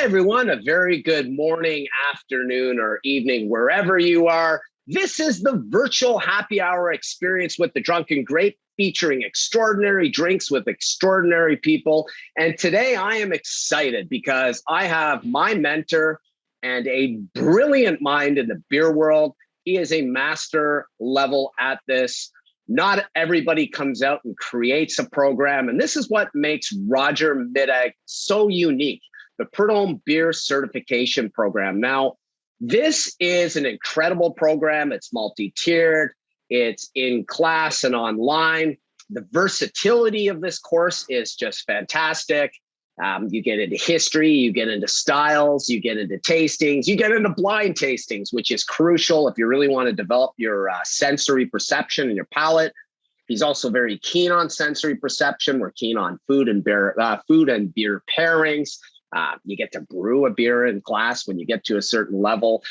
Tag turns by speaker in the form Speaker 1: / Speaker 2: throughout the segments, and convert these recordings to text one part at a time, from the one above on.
Speaker 1: everyone. A very good morning, afternoon, or evening, wherever you are. This is the virtual happy hour experience with the Drunken Grape, featuring extraordinary drinks with extraordinary people. And today I am excited because I have my mentor and a brilliant mind in the beer world. He is a master level at this. Not everybody comes out and creates a program. And this is what makes Roger Midag so unique. The Prud'homme Beer Certification Program. Now, this is an incredible program. It's multi-tiered. It's in class and online. The versatility of this course is just fantastic. You get into history, you get into styles, you get into tastings, you get into blind tastings, which is crucial if you really want to develop your sensory perception and your palate. He's also very keen on sensory perception. We're keen on food and beer pairings. You get to brew a beer in class when you get to a certain level.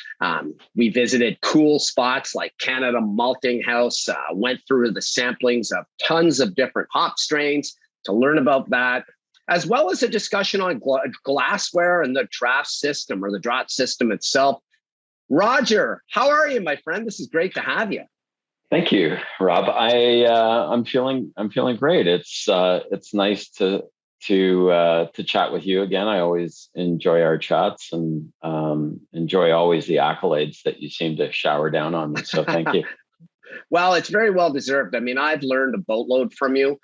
Speaker 1: We visited cool spots like Canada Malting House, went through the samplings of tons of different hop strains to learn about that, as well as a discussion on glassware and the draft system or the draught system itself. Roger, how are you, my friend? This is great to have you.
Speaker 2: Thank you, Rob. I'm feeling great. It's nice to chat with you again. I always enjoy our chats and enjoy always the accolades that you seem to shower down on me. So thank you.
Speaker 1: Well, it's very well deserved. I mean, I've learned a boatload from you.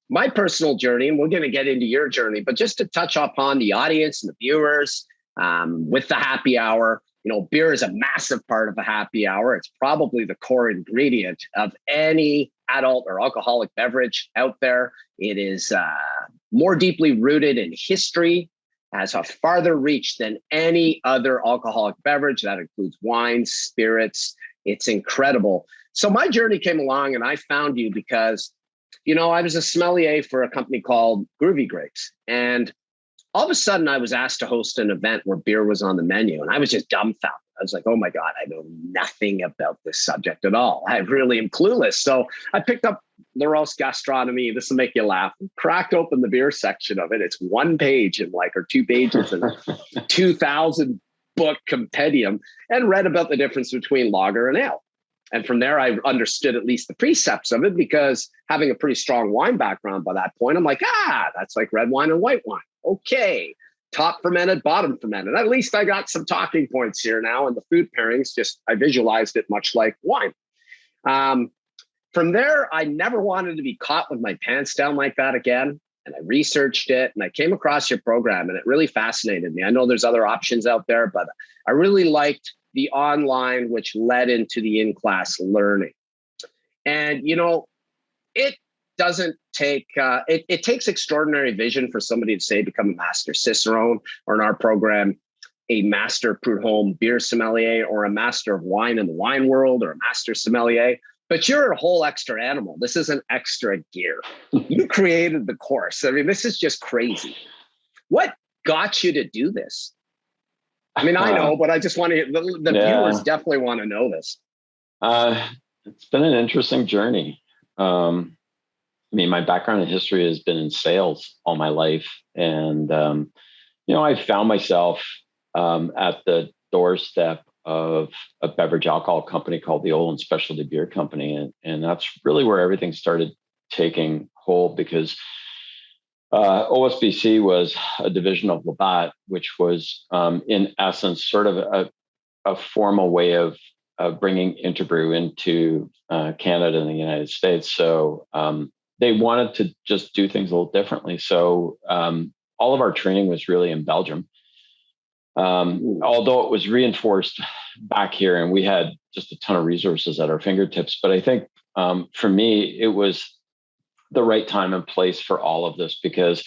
Speaker 1: My personal journey, and we're going to get into your journey, but just to touch upon the audience and the viewers with the happy hour. You know, beer is a massive part of a happy hour. It's probably the core ingredient of any adult or alcoholic beverage out there. It is more deeply rooted in history, has a farther reach than any other alcoholic beverage. That includes wines, spirits. It's incredible. So my journey came along and I found you because, you know, I was a sommelier for a company called Groovy Grapes. And all of a sudden I was asked to host an event where beer was on the menu. And I was just dumbfounded. I was like, oh my God, I know nothing about this subject at all. I really am clueless. So I picked up Larousse Gastronomy. This will make you laugh. Cracked open the beer section of it. It's one page and or 2 pages in a 2,000 book compendium, and read about the difference between lager and ale. And from there, I understood at least the precepts of it, because having a pretty strong wine background by that point, I'm like, that's like red wine and white wine. Okay. Top fermented, bottom fermented. At least I got some talking points here now. And the food pairings, I visualized it much like wine. From there, I never wanted to be caught with my pants down like that again. And I researched it and I came across your program and it really fascinated me. I know there's other options out there, but I really liked the online, which led into the in-class learning. And, you know, it doesn't take, it takes extraordinary vision for somebody to say, become a master cicerone, or in our program, a master Prud'homme beer sommelier, or a master of wine in the wine world, or a master sommelier. But you're a whole extra animal. This isn't extra gear. You created the course. I mean, this is just crazy. What got you to do this? I mean, I know, but I just want to, the viewers definitely want to know this.
Speaker 2: It's been an interesting journey. I mean, my background in history has been in sales all my life. And, you know, I found myself at the doorstep of a beverage alcohol company called the Olin Specialty Beer Company. And that's really where everything started taking hold, because OSBC was a division of Labatt, which was in essence sort of a formal way of bringing Interbrew into Canada and the United States. So they wanted to just do things a little differently. So all of our training was really in Belgium. Although it was reinforced back here and we had just a ton of resources at our fingertips. But I think for me, it was the right time and place for all of this, because,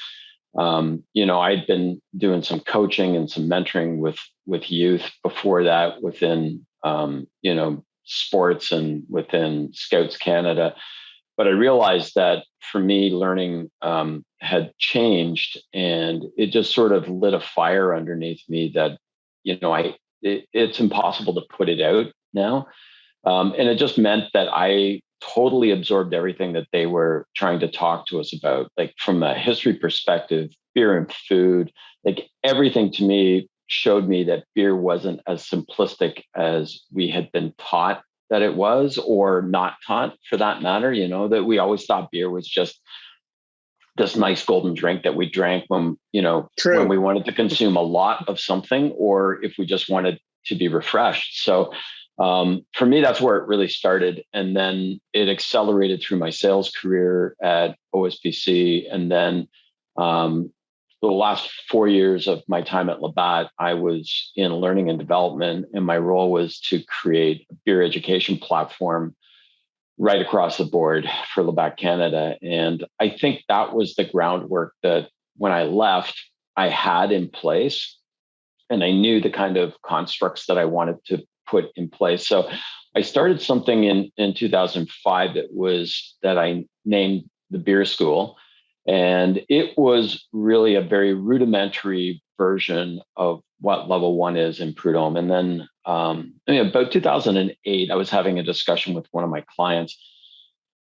Speaker 2: you know, I'd been doing some coaching and some mentoring with youth before that within, you know, sports and within Scouts Canada. But I realized that for me, learning had changed, and it just sort of lit a fire underneath me that, you know, it's impossible to put it out now. And it just meant that I totally absorbed everything that they were trying to talk to us about. Like, from a history perspective, beer and food, like everything to me showed me that beer wasn't as simplistic as we had been taught that it was, or not taught for that matter. That we always thought beer was just this nice golden drink that we drank when
Speaker 1: True.
Speaker 2: we wanted to consume a lot of something, or if we just wanted to be refreshed. So for me, that's where it really started. And then it accelerated through my sales career at OSBC. And then the last 4 years of my time at Labatt, I was in learning and development, and my role was to create a beer education platform right across the board for Labatt Canada. And I think that was the groundwork that when I left, I had in place, and I knew the kind of constructs that I wanted to put in place. So I started something in 2005 that I named the Beer School. And it was really a very rudimentary version of what level 1 is in Prud'homme. And then about 2008, I was having a discussion with one of my clients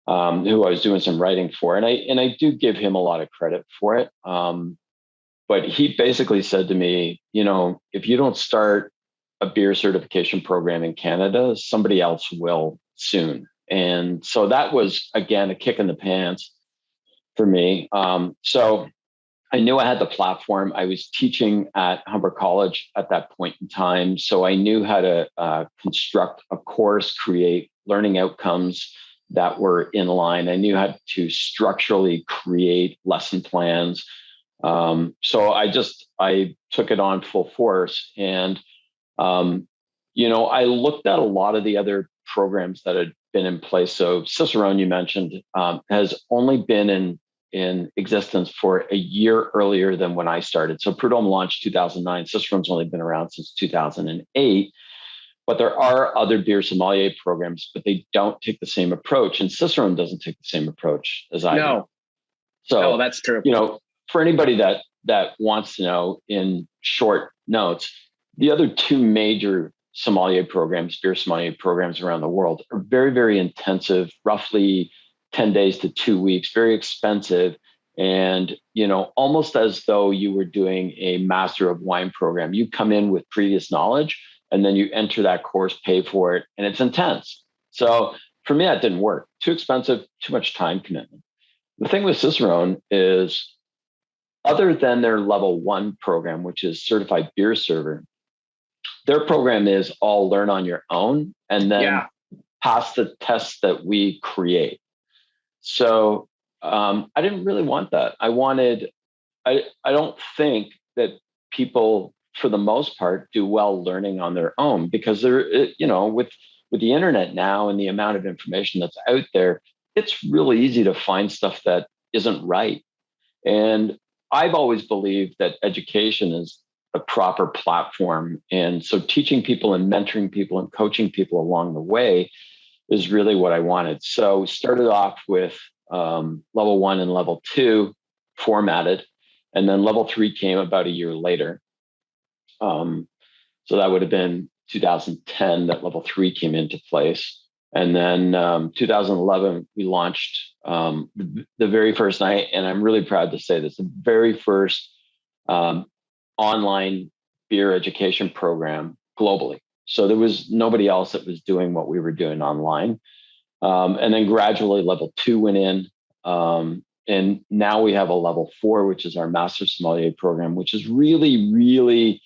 Speaker 2: who I was doing some writing for. And I do give him a lot of credit for it. But he basically said to me, if you don't start a beer certification program in Canada, somebody else will soon. And so that was, again, a kick in the pants for me. So I knew I had the platform. I was teaching at Humber College at that point in time. So I knew how to construct a course, create learning outcomes that were in line. I knew how to structurally create lesson plans. So I took it on full force. And, I looked at a lot of the other programs that had been in place. So Cicerone, you mentioned, has only been in existence for a year earlier than when I started. So Prud'homme launched 2009. Cicerone's only been around since 2008. But there are other beer sommelier programs, but they don't take the same approach. And Cicerone doesn't take the same approach as I do. So,
Speaker 1: that's true.
Speaker 2: For anybody that wants to know in short notes, the other two major sommelier programs, beer sommelier programs around the world, are very, very intensive, roughly 10 days to 2 weeks, very expensive. And, almost as though you were doing a Master of Wine program. You come in with previous knowledge, and then you enter that course, pay for it, and it's intense. So for me, that didn't work. Too expensive, too much time commitment. The thing with Cicerone is, other than their level 1 program, which is certified beer server, their program is all learn on your own and then pass the tests that we create. So I didn't really want that. I don't think that people, for the most part, do well learning on their own, because with the internet now and the amount of information that's out there, it's really easy to find stuff that isn't right. And I've always believed that education is a proper platform. And so teaching people and mentoring people and coaching people along the way is really what I wanted. So started off with level 1 and level 2 formatted, and then level 3 came about a year later. So that would have been 2010 that level 3 came into place. And then 2011, we launched the very first night, and I'm really proud to say this, the very first online beer education program globally. So there was nobody else that was doing what we were doing online. And then gradually level 2 went in. And now we have a level 4, which is our Master Sommelier program, which is really, really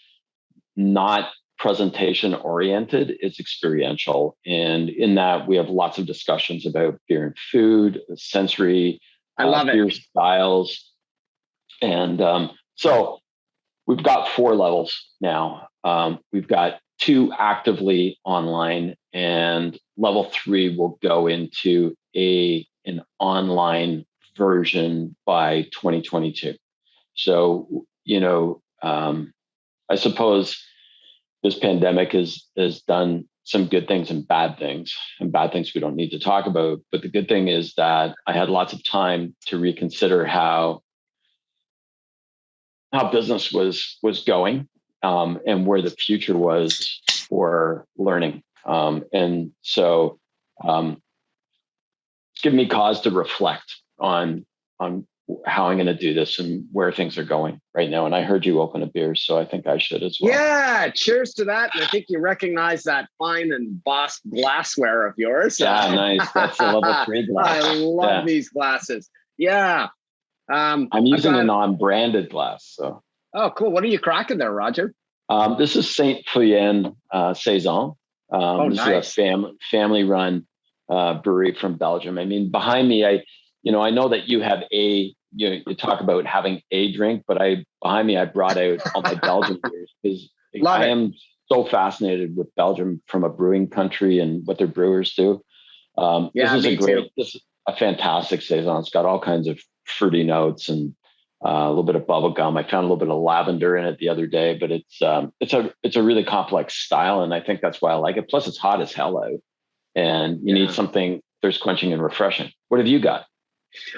Speaker 2: not presentation oriented. It's experiential. And in that, we have lots of discussions about beer and food, sensory,
Speaker 1: I love
Speaker 2: beer
Speaker 1: it.
Speaker 2: styles. And so we've got 4 levels now. We've got 2 actively online, and level 3 will go into an online version by 2022. So, I suppose this pandemic has done some good things and bad things we don't need to talk about. But the good thing is that I had lots of time to reconsider how business was going, and where the future was for learning. And so it's given me cause to reflect on how I'm going to do this and where things are going right now. And I heard you open a beer, so I think I should as well.
Speaker 1: Yeah, cheers to that. And I think you recognize that fine and boss glassware of yours.
Speaker 2: Yeah, nice. That's a level 3 glass.
Speaker 1: I love these glasses. Yeah.
Speaker 2: I'm using a non-branded glass. So.
Speaker 1: Oh, cool. What are you cracking there, Roger?
Speaker 2: This is Saint Feuillien Saison. This
Speaker 1: nice.
Speaker 2: is a family-run brewery from Belgium. I mean, behind me, I know that you have you talk about having a drink, but behind me, I brought out all my Belgian beers because I am so fascinated with Belgium from a brewing country and what their brewers do. This is a fantastic Saison. It's got all kinds of fruity notes and a little bit of bubble gum. I found a little bit of lavender in it the other day, but it's a really complex style, and I think that's why I like it. Plus, it's hot as hell out, and you need something thirst quenching and refreshing. What have you got?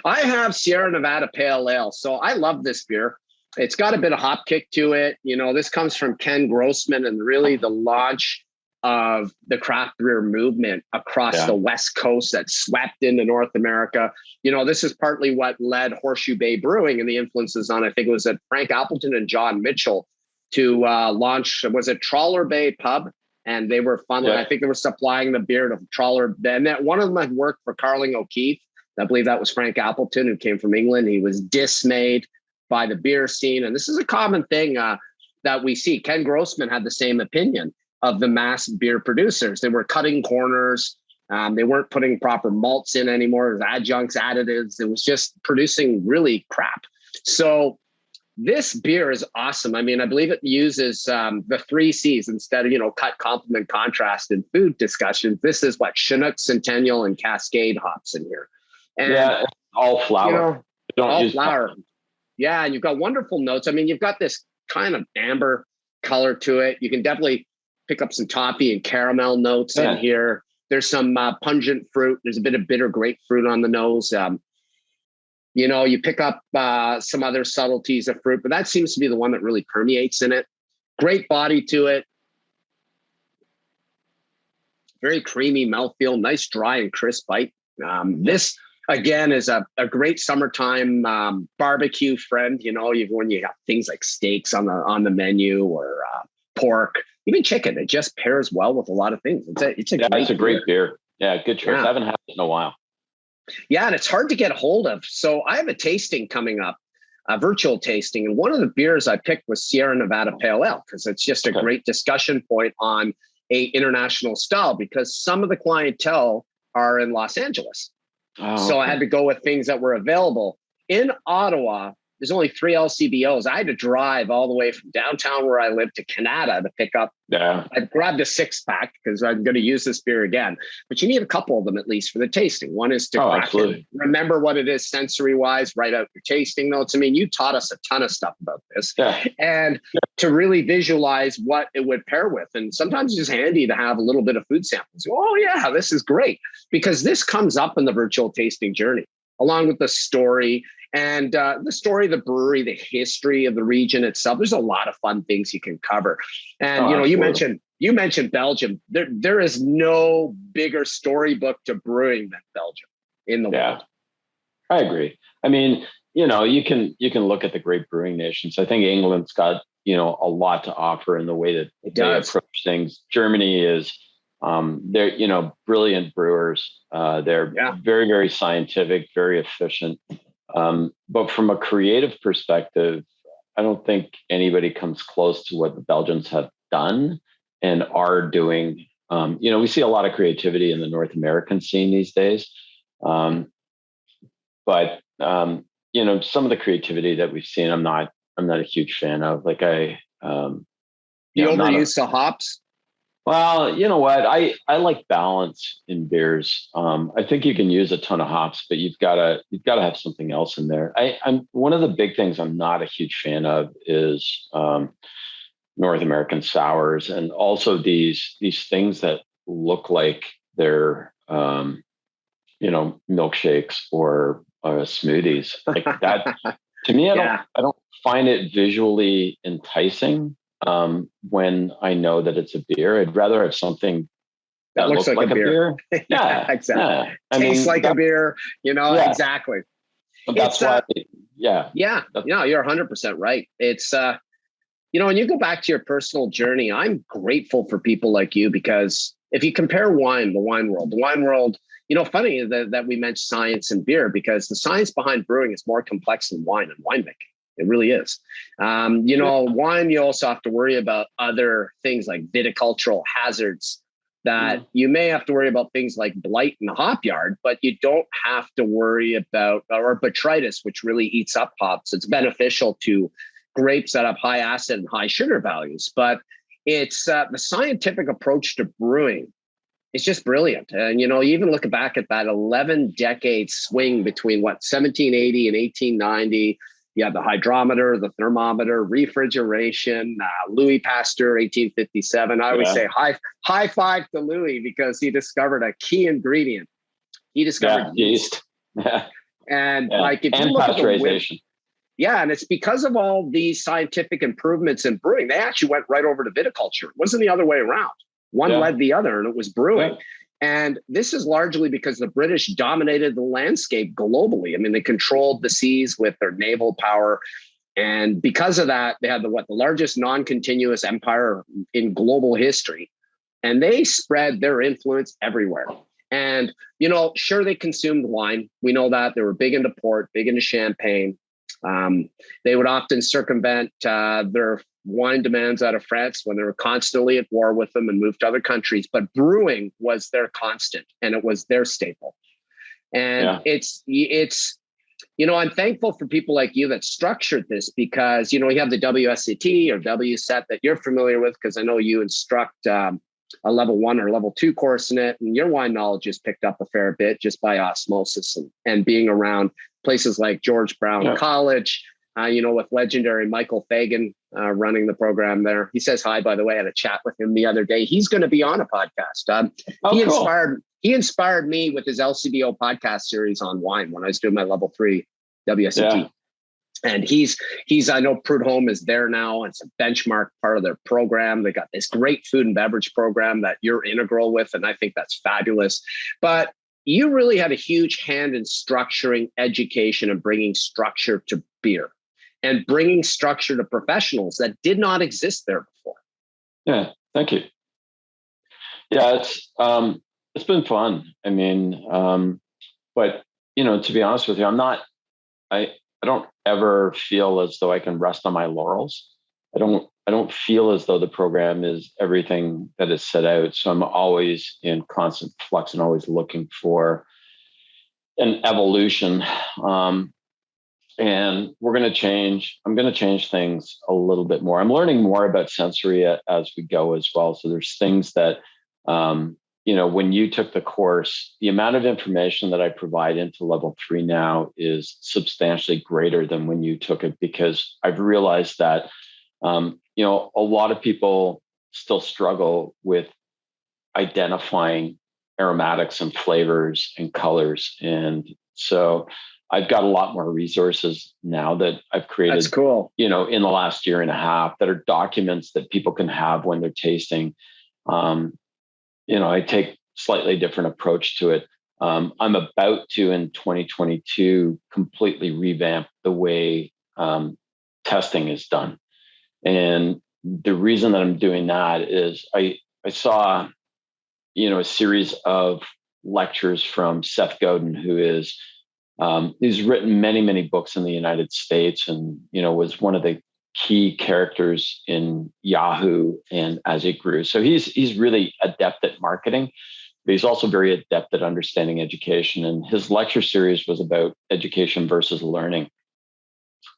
Speaker 1: I have Sierra Nevada Pale Ale. So I love this beer. It's got a bit of hop kick to it. This comes from Ken Grossman and really the launch of the craft beer movement across the West Coast that swept into North America. This is partly what led Horseshoe Bay Brewing and the influences on, I think it was at Frank Appleton and John Mitchell to launch, was it Trawler Bay Pub? And they were funneling, I think they were supplying the beer to Trawler. And that one of them had worked for Carling O'Keefe. I believe that was Frank Appleton, who came from England. He was dismayed by the beer scene. And this is a common thing that we see. Ken Grossman had the same opinion of the mass beer producers. They were cutting corners. They weren't putting proper malts in anymore. It was adjuncts, additives. It was just producing really crap. So this beer is awesome. I mean, I believe it uses the 3 C's instead of, cut, complement, contrast in food discussions. This is what Chinook, Centennial, and Cascade hops in here. And
Speaker 2: all flour.
Speaker 1: All flour. Yeah, and you've got wonderful notes. I mean, you've got this kind of amber color to it. You can definitely pick up some toffee and caramel notes in here. There's some pungent fruit. There's a bit of bitter grapefruit on the nose. You pick up some other subtleties of fruit, but that seems to be the one that really permeates in it. Great body to it. Very creamy mouthfeel, nice dry and crisp bite. This, again, is a great summertime barbecue friend. When you have things like steaks on the menu or pork, even chicken, it just pairs well with a lot of things. It's a great
Speaker 2: beer. Yeah, good choice. I haven't had it in a while.
Speaker 1: Yeah, and it's hard to get a hold of. So I have a tasting coming up, a virtual tasting, and one of the beers I picked was Sierra Nevada Pale Ale because it's just a great discussion point on a international style because some of the clientele are in Los Angeles. So I had to go with things that were available. In Ottawa, there's only 3 LCBOs. I had to drive all the way from downtown where I live to Canada to pick up. I grabbed a 6-pack because I'm going to use this beer again. But you need a couple of them at least for the tasting. One is to remember what it is sensory-wise, write out your tasting notes. I mean, you taught us a ton of stuff about this. And to really visualize what it would pair with. And sometimes it's just handy to have a little bit of food samples. Oh, yeah, this is great. Because this comes up in the virtual tasting journey, along with the story. And the story of the brewery, the history of the region itself. There's a lot of fun things you can cover. And you mentioned Belgium. There is no bigger storybook to brewing than Belgium in the world.
Speaker 2: I agree. I mean, you can look at the great brewing nations. I think England's got a lot to offer in the way that they approach things. Germany is they're brilliant brewers. They're very, very scientific, very efficient. But from a creative perspective, I don't think anybody comes close to what the Belgians have done and are doing. We see a lot of creativity in the North American scene these days. But some of the creativity that we've seen, I'm not a huge fan of. Like
Speaker 1: the overuse of hops.
Speaker 2: Well, you know what? I like balance in beers. I think you can use a ton of hops, but you've got to have something else in there. I'm one of the big things I'm not a huge fan of is North American sours, and also these things that look like they're milkshakes or smoothies like that. To me, I don't find it visually enticing. When I know that it's a beer, I'd rather have something that looks like a beer.
Speaker 1: Yeah, exactly. Tastes like a beer, exactly.
Speaker 2: That's why Yeah.
Speaker 1: Yeah. No, you're 100% right. It's, when you go back to your personal journey, I'm grateful for people like you, because if you compare wine, the wine world, funny that we mentioned science and beer, because the science behind brewing is more complex than wine and winemaking. It really is. Wine, you also have to worry about other things like viticultural hazards that you may have to worry about, things like blight in the hop yard, but you don't have to worry about, or botrytis, which really eats up hops. It's beneficial to grapes that have high acid and high sugar values, but it's the scientific approach to brewing. It's just brilliant. And, you even look back at that 11-decade swing between 1780 and 1890. You have the hydrometer, the thermometer, refrigeration, Louis Pasteur, 1857. I always say high five to Louis, because he discovered a key ingredient. He discovered yeast. And like, if you look at the and it's because of all these scientific improvements in brewing. They actually went right over to viticulture. It wasn't the other way around. One led the other, and it was brewing. Yeah. And this is largely because the British dominated the landscape globally. I mean, they controlled the seas with their naval power. And because of that, they had the largest non-continuous empire in global history. And they spread their influence everywhere. And, sure, they consumed wine. We know that. They were big into port, big into champagne. They would often circumvent their wine demands out of France when they were constantly at war with them, and moved to other countries. But brewing was their constant, and it was their staple. And it's I'm thankful for people like you that structured this, because, you have the WSET or WSET that you're familiar with, because I know you instruct a level 1 or level 2 course in it, and your wine knowledge is picked up a fair bit just by osmosis and being around places like George Brown College, with legendary Michael Fagan running the program there. He says hi, by the way. I had a chat with him the other day. He's going to be on a podcast. He inspired me with his LCBO podcast series on wine when I was doing my level 3 WSET. Yeah. And he's I know Prud'Homme is there now. It's a benchmark part of their program. They got this great food and beverage program that you're integral with, and I think that's fabulous. But you really had a huge hand in structuring education and bringing structure to beer, and bringing structure to professionals that did not exist there before.
Speaker 2: Yeah, thank you. Yeah, it's been fun. I mean, but to be honest with you, I don't ever feel as though I can rest on my laurels. I don't feel as though the program is everything that is set out. So I'm always in constant flux and always looking for an evolution. And we're going to change. I'm going to change things a little bit more. I'm learning more about sensory as we go as well. So there's things that, when you took the course, the amount of information that I provide into level 3 now is substantially greater than when you took it, because I've realized that, a lot of people still struggle with identifying aromatics and flavors and colors. And so I've got a lot more resources now that I've created.
Speaker 1: That's cool.
Speaker 2: In the last year and a half, that are documents that people can have when they're tasting. I take slightly different approach to it. I'm about to, in 2022, completely revamp the way testing is done. And the reason that I'm doing that is I saw, a series of lectures from Seth Godin, who is he's written many, many books in the United States, and was one of the key characters in Yahoo and as it grew. So he's really adept at marketing, but he's also very adept at understanding education. And his lecture series was about education versus learning.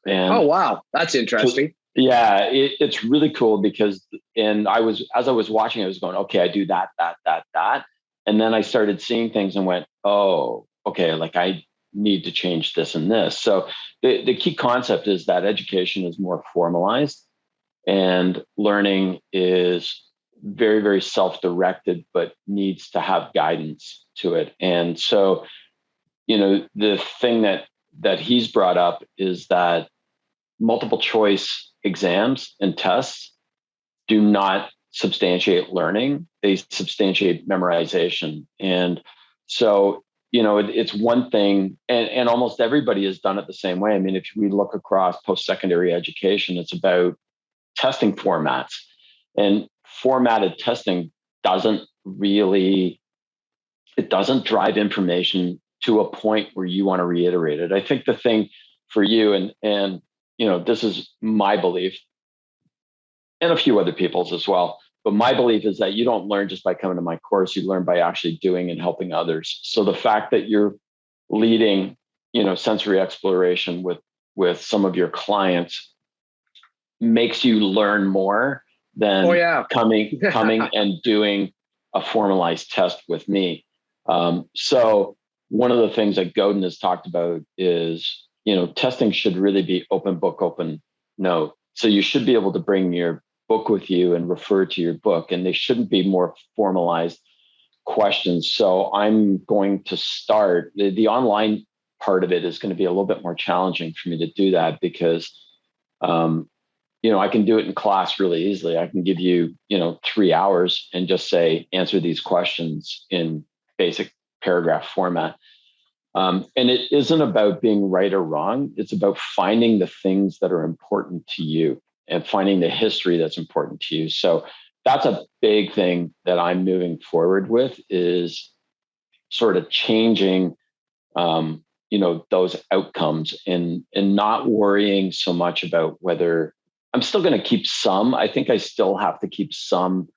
Speaker 2: And
Speaker 1: oh wow, that's interesting.
Speaker 2: Yeah, it's really cool because, as I was watching, I was going, okay, I do that, and then I started seeing things and went, oh, okay, like I need to change this and this. So the key concept is that education is more formalized and learning is very, very self-directed, but needs to have guidance to it. And so, the thing that he's brought up is that multiple choice exams and tests do not substantiate learning. They substantiate memorization. And so it's one thing, and almost everybody has done it the same way. I mean, if we look across post-secondary education, it's about testing formats, and formatted testing doesn't really, it doesn't drive information to a point where you want to reiterate it. I think the thing for you, and this is my belief, and a few other people's as well, but my belief is that you don't learn just by coming to my course. You learn by actually doing and helping others. So the fact that you're leading, sensory exploration with some of your clients makes you learn more than coming and doing a formalized test with me. So one of the things that Godin has talked about is, testing should really be open book, open note. So you should be able to bring your book with you and refer to your book, and they shouldn't be more formalized questions. So I'm going to start the online part of it is going to be a little bit more challenging for me to do that because, I can do it in class really easily. I can give you, 3 hours and just say, answer these questions in basic paragraph format. And it isn't about being right or wrong. It's about finding the things that are important to you and finding the history that's important to you. So that's a big thing that I'm moving forward with, is sort of changing, those outcomes and not worrying so much about whether I'm still going to keep some. I think I still have to keep some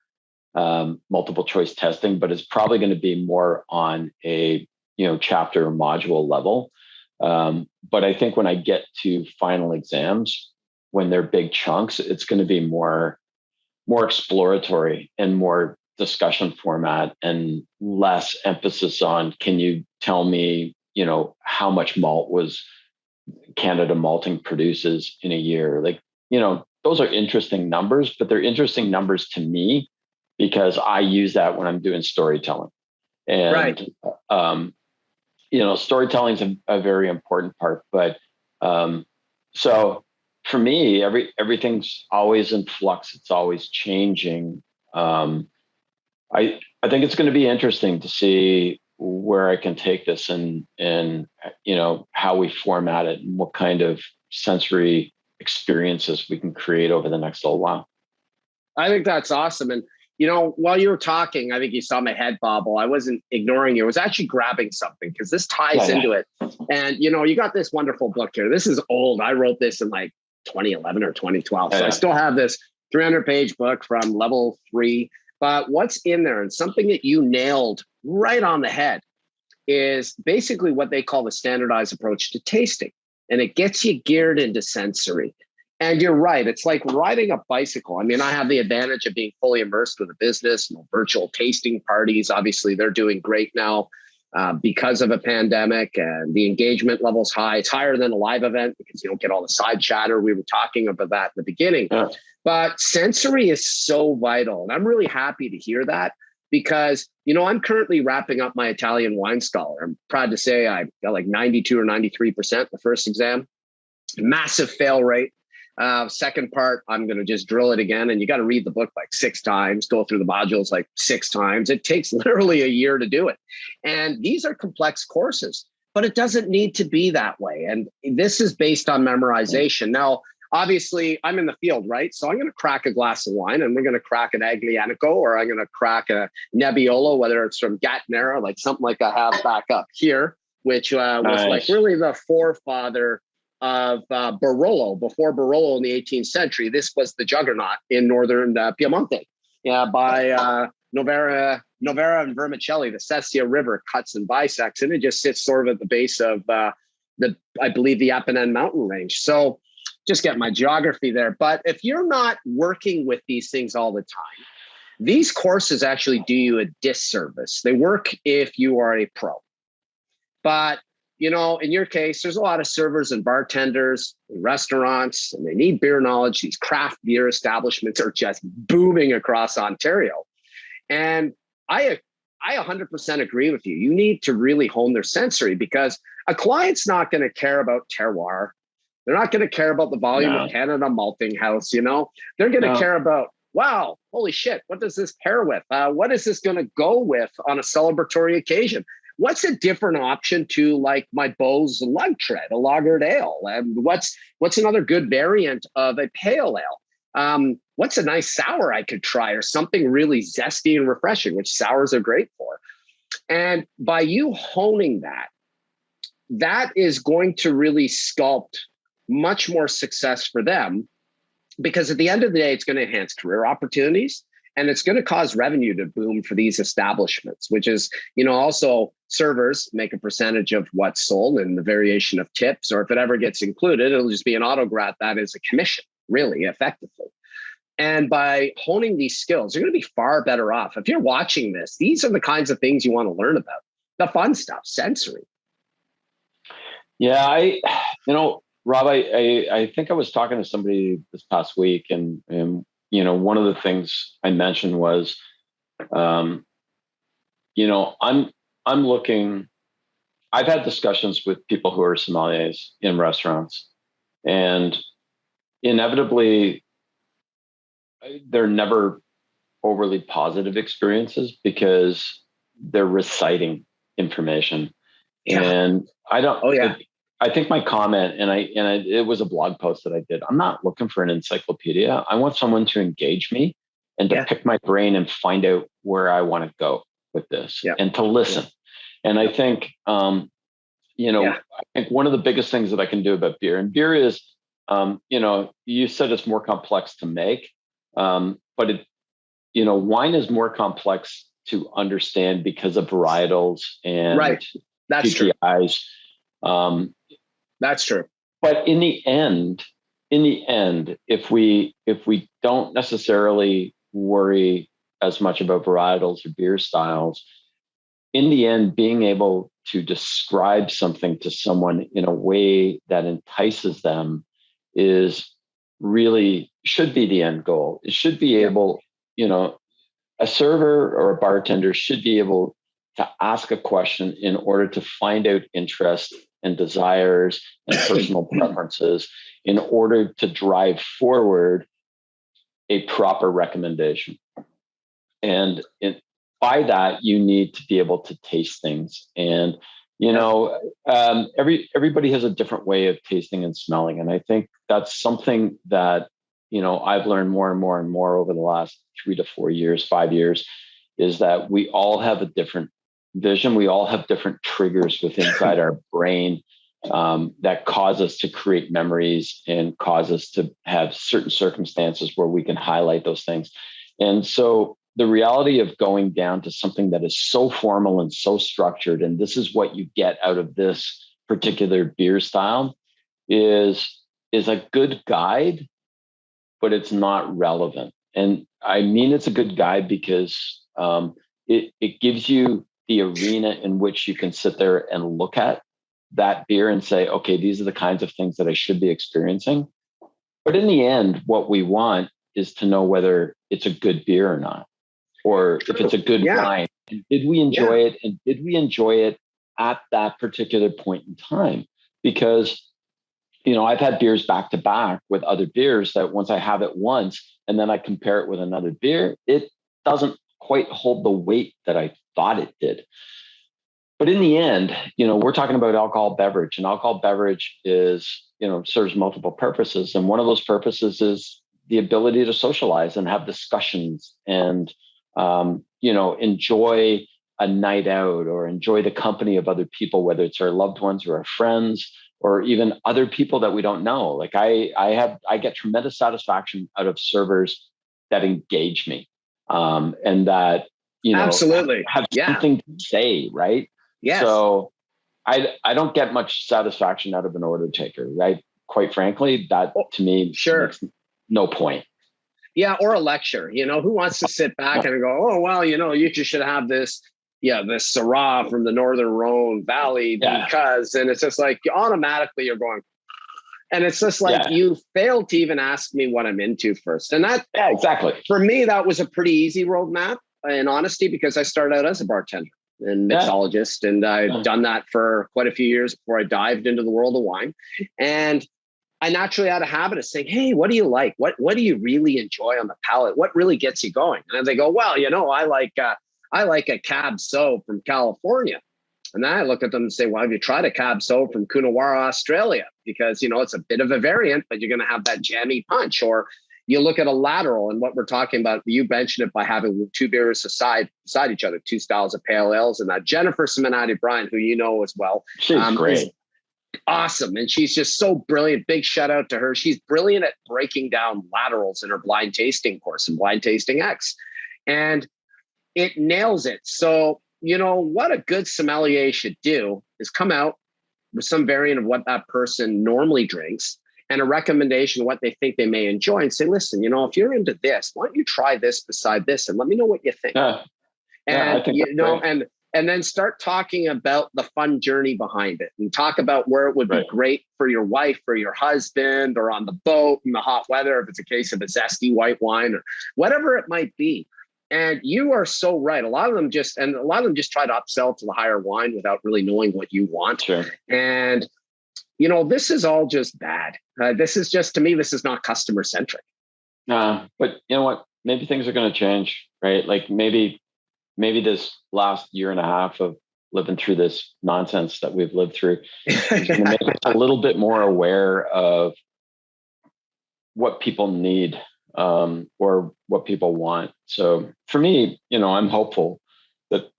Speaker 2: multiple choice testing, but it's probably going to be more on a chapter or module level. But I think when I get to final exams, when they're big chunks, it's going to be more exploratory and more discussion format and less emphasis on, can you tell me, how much malt was Canada Malting produces in a year? Like, those are interesting numbers, but they're interesting numbers to me because I use that when I'm doing storytelling. And, storytelling is a very important part. But so for me, everything's always in flux. It's always changing. I think it's going to be interesting to see where I can take this and how we format it and what kind of sensory experiences we can create over the next little while.
Speaker 1: I think that's awesome. And, while you were talking, I think you saw my head bobble. I wasn't ignoring you. I was actually grabbing something because this ties into it. And, you got this wonderful book here. This is old. I wrote this in like 2011 or 2012. So I still have this 300-page book from level 3. But what's in there, and something that you nailed right on the head, is basically what they call the standardized approach to tasting. And it gets you geared into sensory. And you're right. It's like riding a bicycle. I mean, I have the advantage of being fully immersed with a business, virtual tasting parties. Obviously, they're doing great now because of a pandemic, and the engagement level's high. It's higher than a live event because you don't get all the side chatter. We were talking about that in the beginning. Yeah. But sensory is so vital. And I'm really happy to hear that because, I'm currently wrapping up my Italian wine scholar. I'm proud to say I got like 92 or 93% the first exam. Massive fail rate. Second part, I'm going to just drill it again. And you got to read the book like 6 times, go through the modules like 6 times. It takes literally a year to do it. And these are complex courses, but it doesn't need to be that way. And this is based on memorization. Now, obviously, I'm in the field, right? So I'm going to crack a glass of wine and we're going to crack an Aglianico, or I'm going to crack a Nebbiolo, whether it's from Gattinara, like something like I have back up here, which was like really the forefather of Barolo. Before Barolo in the 18th century, this was the juggernaut in northern Piemonte. By Novara and Vermicelli, the Sesia River cuts and bisects, and it just sits sort of at the base of I believe the Apennine mountain range. So just get my geography there. But if you're not working with these things all the time, these courses actually do you a disservice. They work if you are a pro. But in your case, there's a lot of servers and bartenders and restaurants, and they need beer knowledge. These craft beer establishments are just booming across Ontario. And I 100% agree with you. You need to really hone their sensory, because a client's not going to care about terroir. They're not going to care about the volume of Canada Malting House. They're going to care about, wow, holy shit, what does this pair with? What is this going to go with on a celebratory occasion? what's a different option to like my Bose Lug Tread, a lagered ale? What's another good variant of a pale ale? What's a nice sour I could try, or something really zesty and refreshing, which sours are great for. And by you honing that, that is going to really sculpt much more success for them, because at the end of the day, it's going to enhance career opportunities, and it's going to cause revenue to boom for these establishments, which is, also servers make a percentage of what's sold and the variation of tips, or if it ever gets included, it'll just be an autograph that is a commission, really effectively. And by honing these skills, you're going to be far better off. If you're watching this, these are the kinds of things you want to learn about. The fun stuff, sensory.
Speaker 2: Yeah, Rob, I think I was talking to somebody this past week, and one of the things I mentioned was, I'm looking. I've had discussions with people who are sommeliers in restaurants, and inevitably, they're never overly positive experiences because they're reciting information.
Speaker 1: Yeah.
Speaker 2: And I don't.
Speaker 1: Oh yeah.
Speaker 2: I think my comment, it was a blog post that I did. I'm not looking for an encyclopedia. I want someone to engage me and to pick my brain and find out where I want to go with this, and to listen. And I think, I think one of the biggest things that I can do about beer, and beer is, you said it's more complex to make, but wine is more complex to understand because of varietals and
Speaker 1: That's
Speaker 2: PPIs.
Speaker 1: That's true.
Speaker 2: But in the end, if we don't necessarily worry as much about varietals or beer styles, in the end, being able to describe something to someone in a way that entices them should be the end goal. It should be able, a server or a bartender should be able to ask a question in order to find out interest and desires and personal preferences in order to drive forward a proper recommendation. And by that, you need to be able to taste things. And, everybody has a different way of tasting and smelling. And I think that's something that, I've learned more and more and more over the last 3 to 4 years, 5 years, is that we all have a different vision. We all have different triggers within inside our brain that cause us to create memories and cause us to have certain circumstances where we can highlight those things. And so the reality of going down to something that is so formal and so structured, and this is what you get out of this particular beer style, is a good guide, but it's not relevant. And I mean, it's a good guide because it gives you the arena in which you can sit there and look at that beer and say, okay, these are the kinds of things that I should be experiencing. But in the end, what we want is to know whether it's a good beer or not, or if it's a good wine. And did we enjoy it? And did we enjoy it at that particular point in time? Because, I've had beers back to back with other beers that once I have it once and then I compare it with another beer, it doesn't quite hold the weight that I thought it did. But in the end, we're talking about alcohol beverage, and alcohol beverage serves multiple purposes. And one of those purposes is the ability to socialize and have discussions and, enjoy a night out or enjoy the company of other people, whether it's our loved ones or our friends or even other people that we don't know. Like I get tremendous satisfaction out of servers that engage me and that,
Speaker 1: absolutely
Speaker 2: have something to say, right?
Speaker 1: Yes.
Speaker 2: So I don't get much satisfaction out of an order taker, right? Quite frankly, that to me makes no point.
Speaker 1: Yeah, or a lecture. Who wants to sit back and go, oh, well, you just should have this, this Syrah from the Northern Rhone Valley because, and it's just like automatically you're going, and it's just like you failed to even ask me what I'm into first. And that,
Speaker 2: exactly.
Speaker 1: For me, that was a pretty easy roadmap, in honesty, because I started out as a bartender and mixologist, and I'd done that for quite a few years before I dived into the world of wine. And I naturally had a habit of saying, hey, what do you like? What do you really enjoy on the palate? What really gets you going? And they go, well, I like a Cab Sauv from California. And then I look at them and say, well, have you tried a Cab Sauv from Coonawarra, Australia? Because, it's a bit of a variant, but you're going to have that jammy punch. Or you look at a lateral, and what we're talking about, you mentioned it by having two beers beside each other, two styles of pale ales. And that Jennifer Simonati Bryan, who you know as well.
Speaker 2: She's great.
Speaker 1: Awesome. And she's just so brilliant. Big shout out to her. She's brilliant at breaking down laterals in her blind tasting course and Blind Tasting X. And it nails it. So, what a good sommelier should do is come out with some variant of what that person normally drinks and a recommendation of what they think they may enjoy, and say, listen, if you're into this, why don't you try this beside this and let me know what you think. And then start talking about the fun journey behind it, and talk about where it would be great for your wife or your husband, or on the boat in the hot weather, if it's a case of a zesty white wine or whatever it might be. And you are so right. A lot of them just try to upsell to the higher wine without really knowing what you want.
Speaker 2: Sure.
Speaker 1: And, this is all just bad. This is just, to me, this is not customer centric.
Speaker 2: But you know what? Maybe things are going to change, right? Like maybe this last year and a half of living through this nonsense that we've lived through is going to make us a little bit more aware of what people need, or what people want. So for me, I'm hopeful that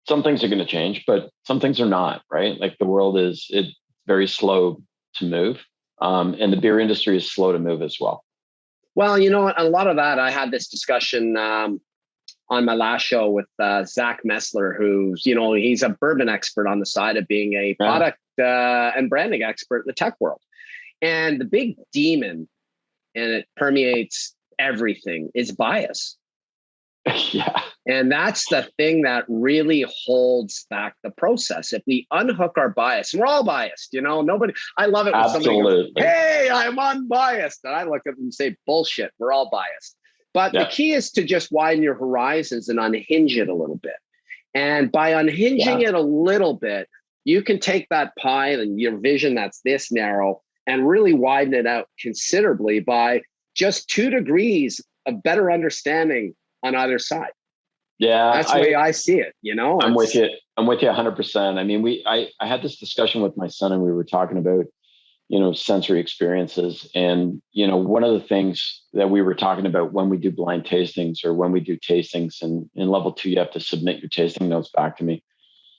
Speaker 2: some things are going to change, but some things are not, right? Like the world it's very slow to move. And the beer industry is slow to move as well.
Speaker 1: Well, a lot of that, I had this discussion on my last show with Zach Messler, who's, he's a bourbon expert on the side of being a product and branding expert in the tech world. And the big demon, and it permeates everything, is bias.
Speaker 2: Yeah.
Speaker 1: And that's the thing that really holds back the process. If we unhook our bias, and we're all biased, nobody, I love it when somebody goes, hey, I'm unbiased. And I look at them and say, bullshit, we're all biased. But the key is to just widen your horizons and unhinge it a little bit. And by unhinging it a little bit, you can take that pie and your vision that's this narrow and really widen it out considerably by just 2 degrees of better understanding on either side.
Speaker 2: Yeah.
Speaker 1: That's the way I see it,
Speaker 2: I'm with you 100%. I mean, I had this discussion with my son, and we were talking about, sensory experiences. And, one of the things that we were talking about when we do blind tastings, or when we do tastings, and in level 2, you have to submit your tasting notes back to me.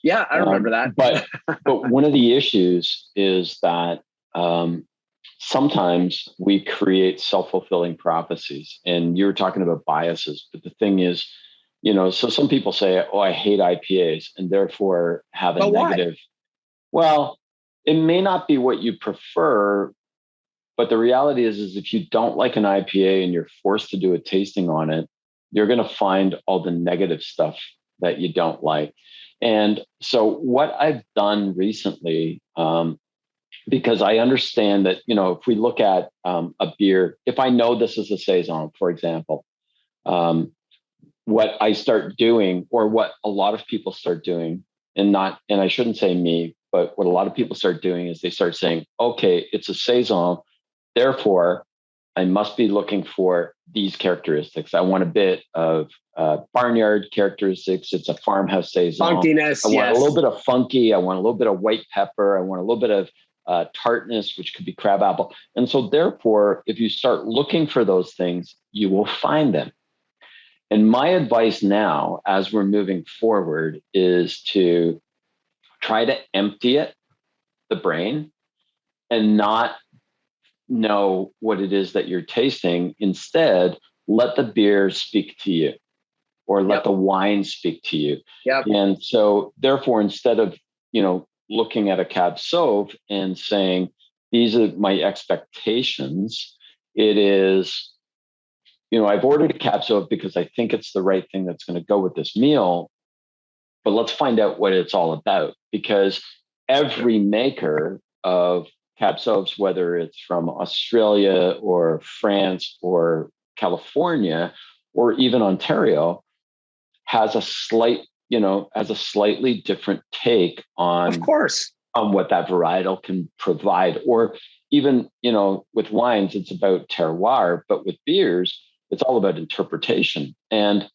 Speaker 1: Yeah, I remember that.
Speaker 2: But one of the issues is that sometimes we create self-fulfilling prophecies, and you're talking about biases. But the thing is, so some people say, oh, I hate IPAs, and therefore have a negative. Well, it may not be what you prefer, but the reality is if you don't like an IPA and you're forced to do a tasting on it, you're going to find all the negative stuff that you don't like. And so what I've done recently, because I understand that, if we look at a beer, if I know this is a Saison, for example, what I start doing, or what a lot of people start doing, and I shouldn't say me, but what a lot of people start doing is they start saying, okay, it's a Saison, therefore I must be looking for these characteristics. I want a bit of barnyard characteristics. It's a farmhouse Saison.
Speaker 1: Funkiness,
Speaker 2: I want a little bit of funky. I want a little bit of white pepper. I want a little bit of tartness, which could be crabapple. And so therefore, if you start looking for those things, you will find them. And my advice now, as we're moving forward, is to try to empty the brain, and not know what it is that you're tasting. Instead, let the beer speak to you, or let the wine speak to you.
Speaker 1: Yep.
Speaker 2: And so therefore, instead of, looking at a Cab Sauv and saying, these are my expectations, it is, I've ordered a Cab Sauv because I think it's the right thing that's going to go with this meal, but let's find out what it's all about. Because every maker of Cab Sauvs, whether it's from Australia or France or California or even Ontario, has a slightly different take on,
Speaker 1: of course,
Speaker 2: on what that varietal can provide. Or even, with wines, it's about terroir, but with beers, it's all about interpretation. And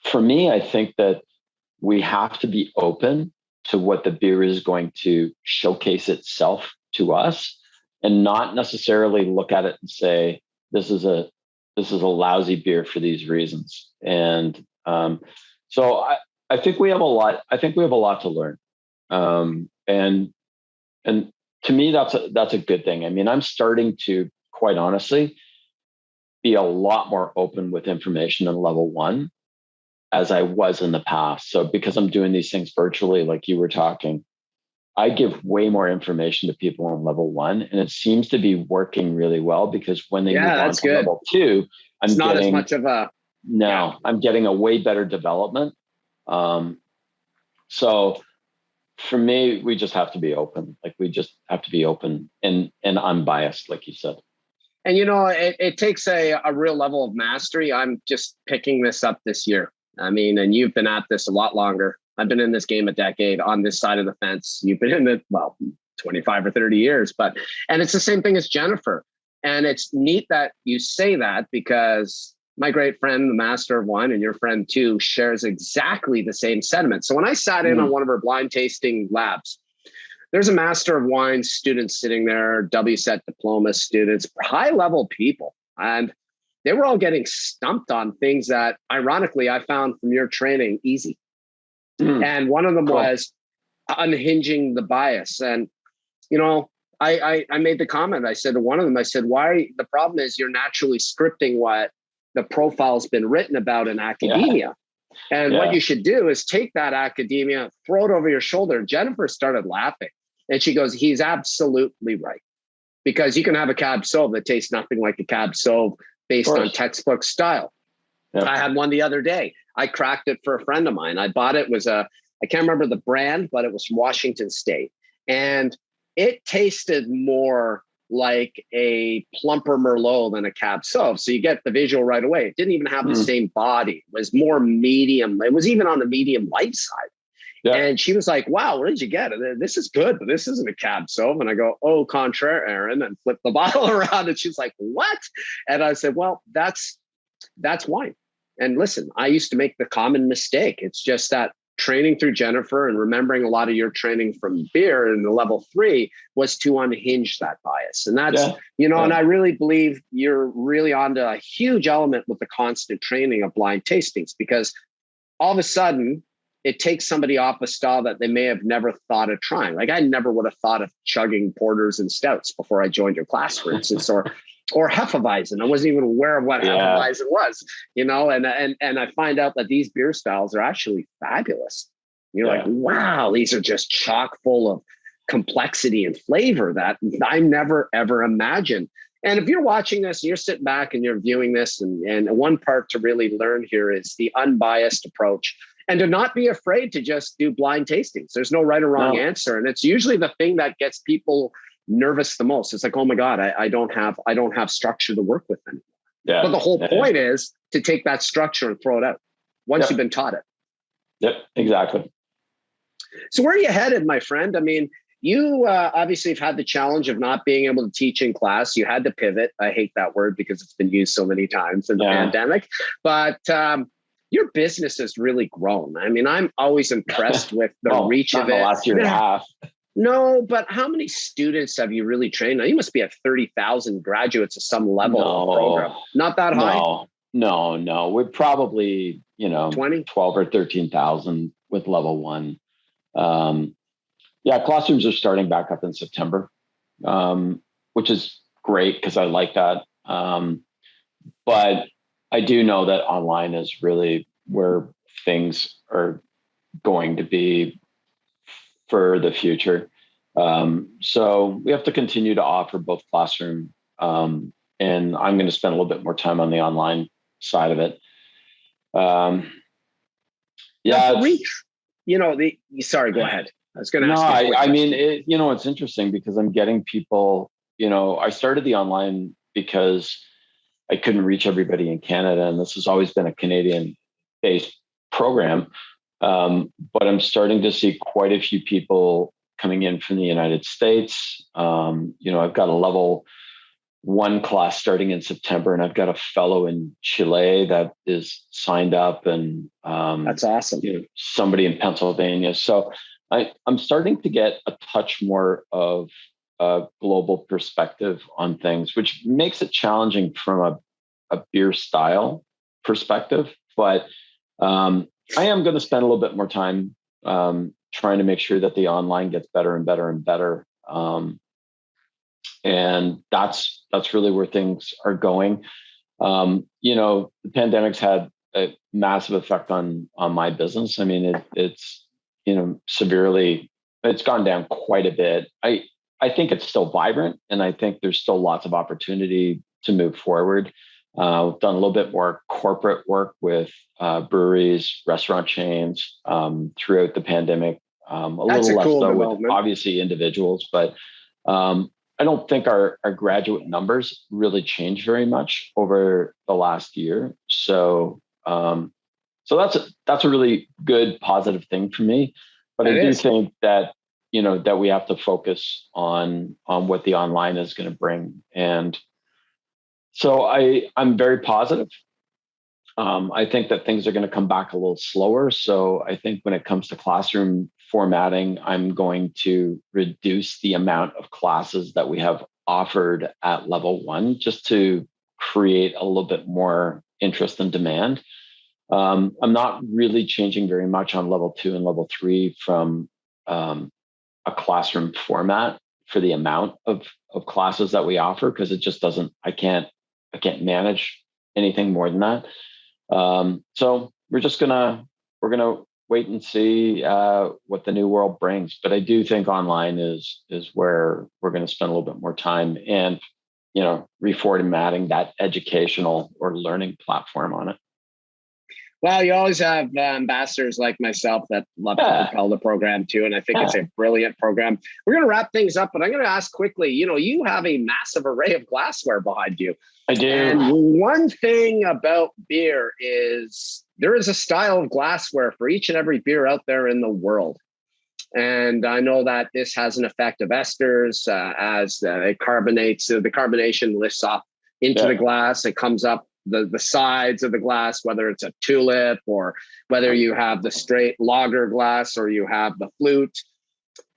Speaker 2: for me, I think that we have to be open to what the beer is going to showcase itself to us, and not necessarily look at it and say, this is a lousy beer for these reasons. And so I think we have a lot. I think we have a lot to learn. And to me, that's a good thing. I mean, I'm starting to, quite honestly, be a lot more open with information in level one as I was in the past. So because I'm doing these things virtually, like you were talking, I give way more information to people on level one, and it seems to be working really well, because when they move on to level two,
Speaker 1: it's not as much of a,
Speaker 2: I'm getting a way better development. So for me, we just have to be open. Like, we just have to be open and unbiased, like you said.
Speaker 1: And, it takes a real level of mastery. I'm just picking this up this year. I mean, and you've been at this a lot longer. I've been in this game a decade on this side of the fence. You've been in it, 25 or 30 years, and it's the same thing as Jennifer. And it's neat that you say that, because my great friend, the master of wine, and your friend too, shares exactly the same sentiment. So when I sat in on one of her blind tasting labs, there's a master of wine student sitting there, WSET diploma students, high level people. And they were all getting stumped on things that, ironically, I found from your training easy. And one of them was unhinging the bias. And, I made the comment, I said to one of them, I said, the problem is you're naturally scripting what the profile's been written about in academia. Yeah. And what you should do is take that academia, throw it over your shoulder. Jennifer started laughing, and she goes, he's absolutely right. Because you can have a Cab Sauv that tastes nothing like a Cab Sauv based on textbook style. Yep. I had one the other day. I cracked it for a friend of mine. I bought it. I can't remember the brand, but it was from Washington State. And it tasted more like a plumper Merlot than a Cab Sauv. So you get the visual right away. It didn't even have the same body. It was more medium. It was even on the medium light side. Yeah. And she was like, wow, where did you get it? This is good, but this isn't a Cab Sauv. And I go, au contraire, Aaron, and flip the bottle around. And she's like, what? And I said, well, that's wine. And listen, I used to make the common mistake. It's just that training through Jennifer and remembering a lot of your training from beer in the level 3 was to unhinge that bias. And that's, and I really believe you're really onto a huge element with the constant training of blind tastings, because all of a sudden it takes somebody off a style that they may have never thought of trying. Like, I never would have thought of chugging porters and stouts before I joined your class, for instance, or Hefeweizen. I wasn't even aware of what Hefeweizen was, and I find out that these beer styles are actually fabulous. You're like, wow, these are just chock full of complexity and flavor that I never, ever imagined. And if you're watching this, and you're sitting back and you're viewing this, and one part to really learn here is the unbiased approach, and to not be afraid to just do blind tastings. There's no right or wrong answer. And it's usually the thing that gets people nervous the most. It's like, oh my God, I don't have structure to work with anymore. Yeah. But the whole point is to take that structure and throw it out once you've been taught it.
Speaker 2: Yep, exactly.
Speaker 1: So where are you headed, my friend? I mean, you obviously have had the challenge of not being able to teach in class. You had to pivot. I hate that word because it's been used so many times in the pandemic. But your business has really grown. I mean, I'm always impressed with the reach of it.
Speaker 2: The last year and a half.
Speaker 1: No, but how many students have you really trained? Now, you must be at 30,000 graduates of some level of program. Not that high?
Speaker 2: No. We're probably,
Speaker 1: 20?
Speaker 2: 12 or 13,000 with level 1. Classrooms are starting back up in September, which is great because I like that. But I do know that online is really where things are going to be for the future. So we have to continue to offer both classroom, and I'm going to spend a little bit more time on the online side of it.
Speaker 1: Sorry, go ahead. I was going to
Speaker 2: ask you. I mean, it's interesting because I'm getting people, I started the online because I couldn't reach everybody in Canada. And this has always been a Canadian-based program. But I'm starting to see quite a few people coming in from the United States. I've got a level 1 class starting in September, and I've got a fellow in Chile that is signed up, and
Speaker 1: that's awesome.
Speaker 2: Somebody in Pennsylvania. So I'm starting to get a touch more of a global perspective on things, which makes it challenging from a beer style perspective. But I am going to spend a little bit more time trying to make sure that the online gets better and better and better. And that's really where things are going. The pandemic's had a massive effect on my business. I mean, it's severely, it's gone down quite a bit. I think it's still vibrant, and I think there's still lots of opportunity to move forward. We've done a little bit more corporate work with breweries, restaurant chains throughout the pandemic.
Speaker 1: That's
Speaker 2: little less
Speaker 1: cool
Speaker 2: so with obviously individuals, but I don't think our graduate numbers really changed very much over the last year. So that's a really good positive thing for me. But I do think that that we have to focus on what the online is going to bring. And so I'm very positive. I think that things are going to come back a little slower. So I think when it comes to classroom formatting, I'm going to reduce the amount of classes that we have offered at level 1, just to create a little bit more interest and demand. I'm not really changing very much on level 2 and level 3 from a classroom format for the amount of classes that we offer, because it just doesn't, I can't manage anything more than that. So we're gonna wait and see what the new world brings. But I do think online is where we're going to spend a little bit more time, and reformatting that educational or learning platform on it.
Speaker 1: Well, you always have ambassadors like myself that love to propel the program too. And I think it's a brilliant program. We're going to wrap things up, but I'm going to ask quickly, you have a massive array of glassware behind you.
Speaker 2: I do.
Speaker 1: And one thing about beer is there is a style of glassware for each and every beer out there in the world. And I know that this has an effect of esters as it carbonates. The carbonation lifts up into the glass. It comes up the sides of the glass, whether it's a tulip or whether you have the straight lager glass or you have the flute.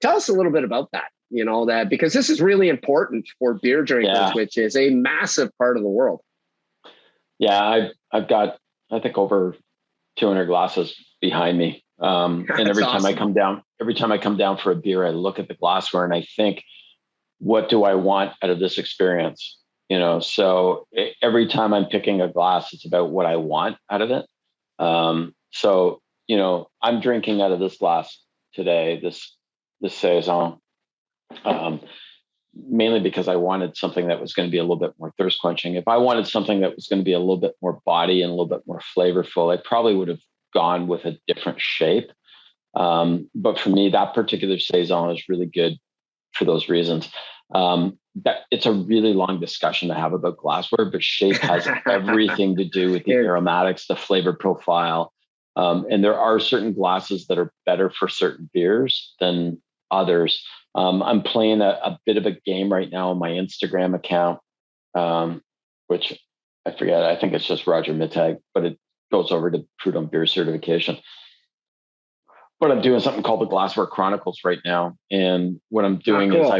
Speaker 1: Tell us a little bit about that, that because this is really important for beer drinkers, which is a massive part of the world. Yeah,
Speaker 2: I've got, I think, over 200 glasses behind me. And every time I come down for a beer, I look at the glassware and I think, what do I want out of this experience? So every time I'm picking a glass, it's about what I want out of it. So I'm drinking out of this glass today, this Saison, mainly because I wanted something that was going to be a little bit more thirst quenching. If I wanted something that was going to be a little bit more body and a little bit more flavorful, I probably would have gone with a different shape. But for me, that particular Saison is really good for those reasons. That it's a really long discussion to have about glassware, but shape has everything to do with the aromatics, the flavor profile. And there are certain glasses that are better for certain beers than others. I'm playing a bit of a game right now on my Instagram account, which I forget. I think it's just Roger Mittag, but it goes over to Prud'homme Beer Certification. But I'm doing something called the Glassware Chronicles right now. And what I'm doing is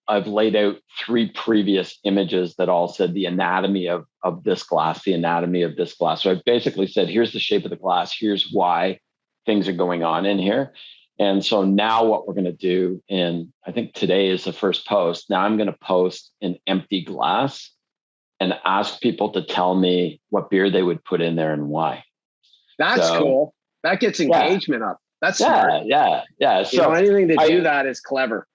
Speaker 2: I've laid out 3 previous images that all said the anatomy of this glass, the anatomy of this glass. So I basically said, here's the shape of the glass. Here's why things are going on in here. And so now what we're going to do, and I think today is the first post. Now I'm going to post an empty glass and ask people to tell me what beer they would put in there and why.
Speaker 1: That's cool. That gets engagement up. That's smart.
Speaker 2: Yeah.
Speaker 1: So anything to do that is clever.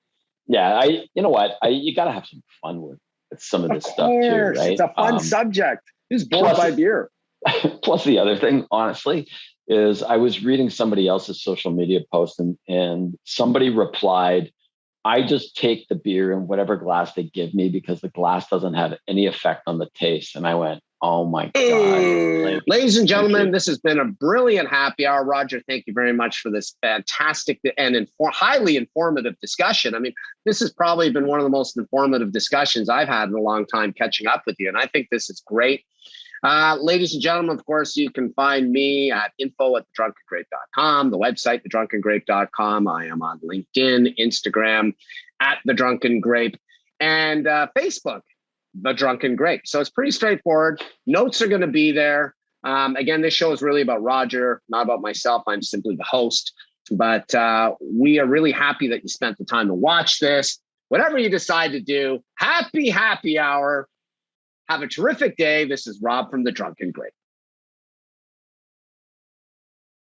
Speaker 2: Yeah, you got to have some fun with some of this stuff too, right?
Speaker 1: It's a fun subject. Who's bored by beer?
Speaker 2: Plus, the other thing, honestly, is I was reading somebody else's social media post, and somebody replied, "I just take the beer in whatever glass they give me because the glass doesn't have any effect on the taste." And I went, "Oh my God."
Speaker 1: Ladies and gentlemen, this has been a brilliant happy hour. Roger, thank you very much for this fantastic and highly informative discussion. I mean, this has probably been one of the most informative discussions I've had in a long time catching up with you. And I think this is great. Ladies and gentlemen, of course, you can find me at info@thedrunkengrape.com, the website, thedrunkengrape.com. I am on LinkedIn, Instagram, at The Drunken Grape, and Facebook, The Drunken Grape. So it's pretty straightforward. Notes are going to be there. Again, this show is really about Roger, not about myself. I'm simply the host. But we are really happy that you spent the time to watch this. Whatever you decide to do, happy hour. Have a terrific day. This is Rob from The Drunken Grape.